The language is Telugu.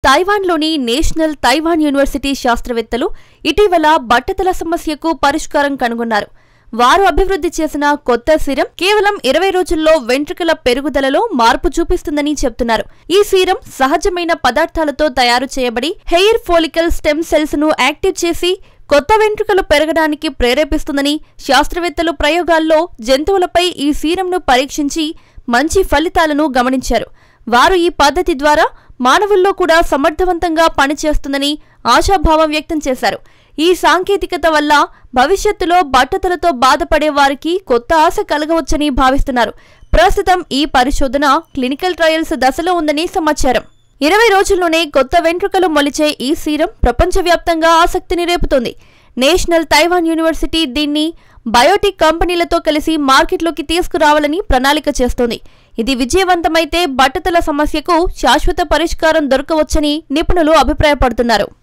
తైవాన్లోని నేషనల్ తైవాన్ యూనివర్సిటీ శాస్త్రవేత్తలు ఇటీవల బట్టతల సమస్యకు పరిష్కారం కనుగొన్నారు. వారు అభివృద్ధి చేసిన కొత్త సీరం కేవలం 20 రోజుల్లో వెంట్రుకల పెరుగుదలలో మార్పు చూపిస్తుందని చెప్తున్నారు. ఈ సీరం సహజమైన పదార్థాలతో తయారు చేయబడి హెయిర్ ఫోలికల్ స్టెమ్ సెల్స్ ను యాక్టివ్ చేసి కొత్త వెంట్రుకలు పెరగడానికి ప్రేరేపిస్తుందని శాస్త్రవేత్తలు ప్రయోగాల్లో జంతువులపై ఈ సీరంను పరీక్షించి మంచి ఫలితాలను గమనించారు. వారు ఈ పద్ధతి ద్వారా మానవుల్లో కూడా సమర్థవంతంగా పనిచేస్తుందని ఆశాభావం వ్యక్తం చేశారు. ఈ సాంకేతికత వల్ల భవిష్యత్తులో బట్టతలతో బాధపడే వారికి కొత్త ఆశ కలగవచ్చని భావిస్తున్నారు. ప్రస్తుతం ఈ పరిశోధన క్లినికల్ ట్రయల్స్ దశలో ఉందని సమాచారం. 20 రోజుల్లోనే కొత్త వెంట్రుకలు మొలిచే ఈ సీరం ప్రపంచవ్యాప్తంగా ఆసక్తిని రేపుతోంది. నేషనల్ తైవాన్ యూనివర్సిటీ దీన్ని బయోటిక్ కంపెనీలతో కలిసి మార్కెట్లోకి తీసుకురావాలని ప్రణాళిక చేస్తోంది. ఇది విజయవంతమైతే బట్టతల సమస్యకు శాశ్వత పరిష్కారం దొరకవచ్చని నిపుణులు అభిప్రాయపడుతున్నారు.